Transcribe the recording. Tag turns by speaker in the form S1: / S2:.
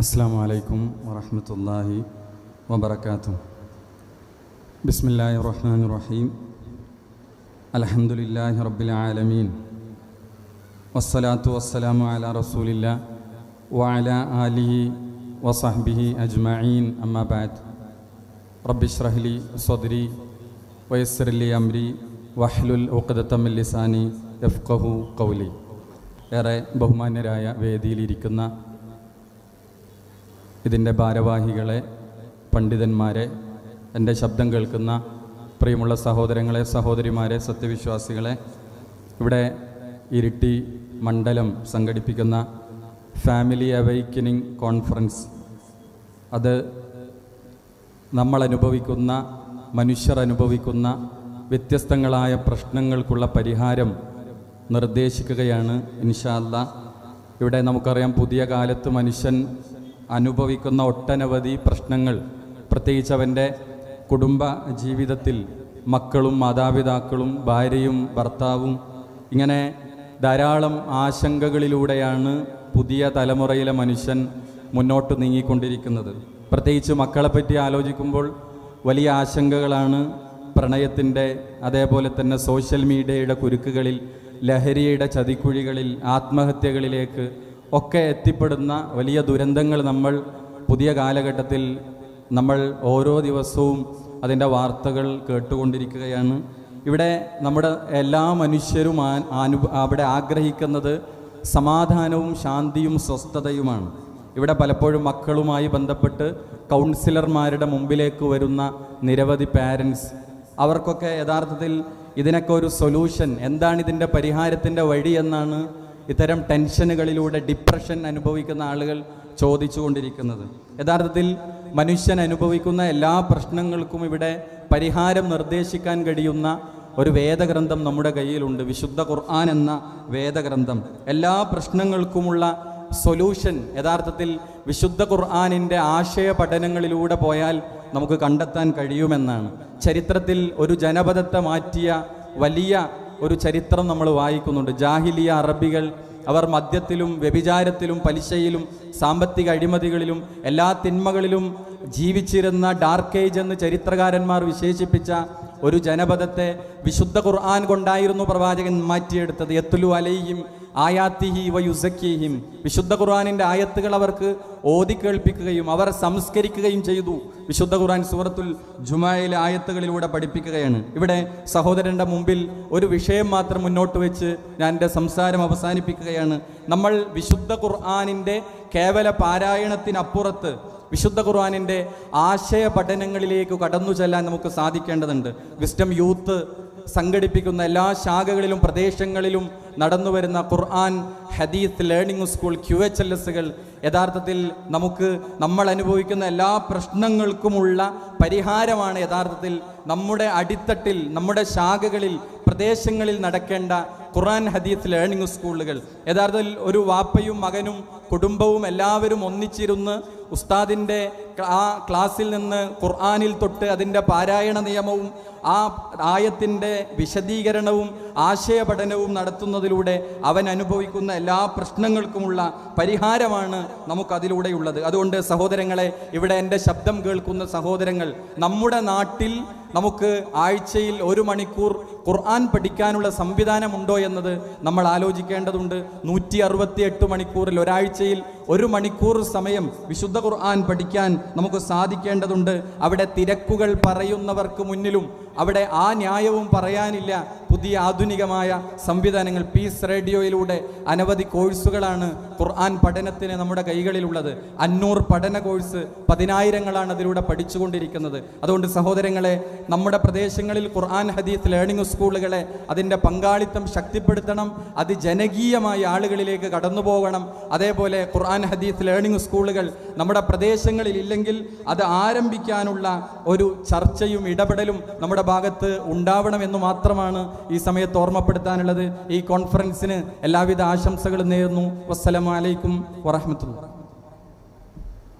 S1: അസ്സലാമു അലൈക്കും വറഹ്മത്തുള്ളാഹി വബറകാതുഹു. ബിസ്മില്ലാഹിർ റഹ്മാനിർ റഹീം. അൽഹംദുലില്ലാഹി റബ്ബിൽ ആലമീൻ. വസ്സലാത്തു വസ്സലാമു അലാ റസൂലില്ലാഹി വഅലാ ആലിഹി വസഹ്ബിഹി അജ്മഈൻ. അമ്മാ ബഅദ്. റബ്ബി ഇശ്റഹ് ലി സദ്രി വയസ്സിർ ലി അംരി വഹ്ലുൽ ഉഖ്ദതം മിൻ ലിസാനി യഫ്ഖഹു ഖൗലി. ഏറെ ബഹുമാന്യരായ വേദിയിലിരിക്കുന്ന ഇതിൻ്റെ ഭാരവാഹികളെ, പണ്ഡിതന്മാരെ, എൻ്റെ ശബ്ദം കേൾക്കുന്ന പ്രിയമുള്ള സഹോദരങ്ങളെ, സഹോദരിമാരെ, സത്യവിശ്വാസികളെ, ഇവിടെ ഇരിട്ടി മണ്ഡലം സംഘടിപ്പിക്കുന്ന ഫാമിലി അവേക്കനിങ് കോൺഫറൻസ്, അത് നമ്മളനുഭവിക്കുന്ന, മനുഷ്യർ അനുഭവിക്കുന്ന വ്യത്യസ്തങ്ങളായ പ്രശ്നങ്ങൾക്കുള്ള പരിഹാരം നിർദ്ദേശിക്കുകയാണ് ഇൻഷാ അല്ലാഹ്. ഇവിടെ നമുക്കറിയാം, പുതിയ കാലത്ത് മനുഷ്യൻ അനുഭവിക്കുന്ന ഒട്ടനവധി പ്രശ്നങ്ങൾ, പ്രത്യേകിച്ച് അവൻ്റെ കുടുംബ ജീവിതത്തിൽ മക്കളും മാതാപിതാക്കളും ഭാര്യയും ഭർത്താവും, ഇങ്ങനെ ധാരാളം ആശങ്കകളിലൂടെയാണ് പുതിയ തലമുറയിലെ മനുഷ്യൻ മുന്നോട്ട് നീങ്ങിക്കൊണ്ടിരിക്കുന്നത്. പ്രത്യേകിച്ച് മക്കളെപ്പറ്റി ആലോചിക്കുമ്പോൾ വലിയ ആശങ്കകളാണ്. പ്രണയത്തിൻ്റെ, അതേപോലെ തന്നെ സോഷ്യൽ മീഡിയയുടെ കുരുക്കുകളിൽ, ലഹരിയുടെ ചതിക്കുഴികളിൽ, ആത്മഹത്യകളിലേക്ക് ഒക്കെ എത്തിപ്പെടുന്ന വലിയ ദുരന്തങ്ങൾ നമ്മൾ പുതിയ കാലഘട്ടത്തിൽ നമ്മൾ ഓരോ ദിവസവും അതിൻ്റെ വാർത്തകൾ കേട്ടുകൊണ്ടിരിക്കുകയാണ്. ഇവിടെ നമ്മുടെ എല്ലാ മനുഷ്യരും അവിടെ ആഗ്രഹിക്കുന്നത് സമാധാനവും ശാന്തിയും സ്വസ്ഥതയുമാണ്. ഇവിടെ പലപ്പോഴും മക്കളുമായി ബന്ധപ്പെട്ട് കൗൺസിലർമാരുടെ മുമ്പിലേക്ക് വരുന്ന നിരവധി പാരൻസ്, അവർക്കൊക്കെ യഥാർത്ഥത്തിൽ ഇതിനൊക്കെ ഒരു സൊല്യൂഷൻ, എന്താണ് ഇതിൻ്റെ പരിഹാരത്തിൻ്റെ വഴി എന്നാണ് ഇത്തരം ടെൻഷനുകളിലൂടെ ഡിപ്രഷൻ അനുഭവിക്കുന്ന ആളുകൾ ചോദിച്ചു കൊണ്ടിരിക്കുന്നത്. യഥാർത്ഥത്തിൽ മനുഷ്യൻ അനുഭവിക്കുന്ന എല്ലാ പ്രശ്നങ്ങൾക്കും ഇവിടെ പരിഹാരം നിർദ്ദേശിക്കാൻ കഴിയുന്ന ഒരു വേദഗ്രന്ഥം നമ്മുടെ കയ്യിലുണ്ട്, വിശുദ്ധ ഖുർആൻ എന്ന വേദഗ്രന്ഥം. എല്ലാ പ്രശ്നങ്ങൾക്കുമുള്ള സൊല്യൂഷൻ യഥാർത്ഥത്തിൽ വിശുദ്ധ ഖുർആനിൻ്റെ ആശയ പഠനങ്ങളിലൂടെ പോയാൽ നമുക്ക് കണ്ടെത്താൻ കഴിയുമെന്നാണ്. ചരിത്രത്തിൽ ഒരു ജനപദത്തെ മാറ്റിയ വലിയ ഒരു ചരിത്രം നമ്മൾ വായിക്കുന്നുണ്ട്. ജാഹിലിയ അറബികൾ, അവർ മദ്യത്തിലും വ്യഭിചാരത്തിലും പലിശയിലും സാമ്പത്തിക അഴിമതികളിലും എല്ലാ തിന്മകളിലും ജീവിച്ചിരുന്ന ഡാർക്ക് ഏജ് എന്ന് ചരിത്രകാരന്മാർ വിശേഷിപ്പിച്ച ഒരു ജനപദത്തെ വിശുദ്ധ ഖുർആൻ കൊണ്ടായിരുന്നു പ്രവാചകൻ മാറ്റിയെടുത്തത്. യത്ലു അലൈഹിം ആയാത്തിഹി വയുസക്കിഹിം. വിശുദ്ധ ഖുർആനിൻ്റെ ആയത്തുകൾ അവർക്ക് ഓതി കേൾപ്പിക്കുകയും അവർ സംസ്കരിക്കുകയും ചെയ്തു. വിശുദ്ധ ഖുർആൻ സൂറത്തുൽ ജുമയിലെ ആയത്തുകളിലൂടെ പഠിപ്പിക്കുകയാണ്. ഇവിടെ സഹോദരൻ്റെ മുമ്പിൽ ഒരു വിഷയം മാത്രം മുന്നോട്ട് വെച്ച് ഞാൻ എൻ്റെ സംസാരം അവസാനിപ്പിക്കുകയാണ്. നമ്മൾ വിശുദ്ധ ഖുർആനിൻ്റെ കേവല പാരായണത്തിനപ്പുറത്ത് വിശുദ്ധ ഖുർആനിൻ്റെ ആശയ പഠനങ്ങളിലേക്ക് കടന്നു ചെല്ലാൻ നമുക്ക് സാധിക്കേണ്ടതുണ്ട്. വിസ്ഡം യൂത്ത് സംഘടിപ്പിക്കുന്ന എല്ലാ ശാഖകളിലും പ്രദേശങ്ങളിലും നടന്നു വരുന്ന ഖുർആൻ ഹദീസ് ലേണിംഗ് സ്കൂൾ QHLSകൾ യഥാർത്ഥത്തിൽ നമ്മൾ അനുഭവിക്കുന്ന എല്ലാ പ്രശ്നങ്ങൾക്കുമുള്ള പരിഹാരമാണ്. യഥാർത്ഥത്തിൽ നമ്മുടെ അടിത്തട്ടിൽ, നമ്മുടെ ശാഖകളിൽ, പ്രദേശങ്ങളിൽ നടക്കേണ്ട ഖുർആൻ ഹദീസ് ലേണിംഗ് സ്കൂളുകൾ. യഥാർത്ഥത്തിൽ ഒരു വാപ്പയും മകനും കുടുംബവും എല്ലാവരും ഒന്നിച്ചിരുന്ന് ഉസ്താദിൻ്റെ ആ ക്ലാസ്സിൽ നിന്ന് ഖുർആനിൽ തൊട്ട് അതിൻ്റെ പാരായണ നിയമവും ആ ആയത്തിൻ്റെ വിശദീകരണവും ആശയ പഠനവും നടത്തുന്നതിലൂടെ അവൻ അനുഭവിക്കുന്ന എല്ലാ പ്രശ്നങ്ങൾക്കുമുള്ള പരിഹാരമാണ് നമുക്കതിലൂടെയുള്ളത്. അതുകൊണ്ട് സഹോദരങ്ങളെ, ഇവിടെ എൻ്റെ ശബ്ദം കേൾക്കുന്ന സഹോദരങ്ങൾ, നമ്മുടെ നാട്ടിൽ നമുക്ക് ആഴ്ചയിൽ 1 മണിക്കൂർ ഖുർആൻ പഠിക്കാനുള്ള സംവിധാനമുണ്ടോ എന്നത് നമ്മൾ ആലോചിക്കേണ്ടതുണ്ട്. 168 മണിക്കൂറിൽ ഒരാഴ്ചയിൽ 1 മണിക്കൂർ സമയം വിശുദ്ധ ഖുർആൻ പഠിക്കാൻ നമുക്ക് സാധിക്കേണ്ടതുണ്ട്. അവിടെ തിരക്കുകൾ പറയുന്നവർക്ക് മുന്നിലും അവിടെ ആ ന്യായവും പറയാനില്ല. പുതിയ ആധുനികമായ സംവിധാനങ്ങൾ, പീസ് റേഡിയോയിലൂടെ അനവധി കോഴ്സുകളാണ് ഖുർആൻ പഠനത്തിന് നമ്മുടെ കൈകളിലുള്ളത്. 500 പഠന കോഴ്സ്, 10,000ങ്ങളാണ് അതിലൂടെ പഠിച്ചുകൊണ്ടിരിക്കുന്നത്. അതുകൊണ്ട് സഹോദരങ്ങളെ, നമ്മുടെ പ്രദേശങ്ങളിൽ ഖുർആൻ ഹദീസ് ലേണിംഗ് സ്കൂളുകളെ, അതിൻ്റെ പങ്കാളിത്തം ശക്തിപ്പെടുത്തണം. അത് ജനകീയമായ ആളുകളിലേക്ക് കടന്നു പോകണം. അതേപോലെ ഖുർആൻ ഹദീസ് ലേണിംഗ് സ്കൂളുകൾ നമ്മുടെ പ്രദേശങ്ങളിൽ ഇല്ലെങ്കിൽ അത് ആരംഭിക്കാനുള്ള ഒരു ചർച്ചയും ഇടപെടലും നമ്മുടെ ഭാഗത്ത് ഉണ്ടാവണമെന്ന് മാത്രമാണ് ഈ സമയത്ത് ഓർമ്മപ്പെടുത്താനുള്ളത്. ഈ കോൺഫറൻസിന് എല്ലാവിധ ആശംസകളും നേരുന്നു. വസ്സലാമു അലൈക്കും വറഹ്മത്തുള്ളാഹി.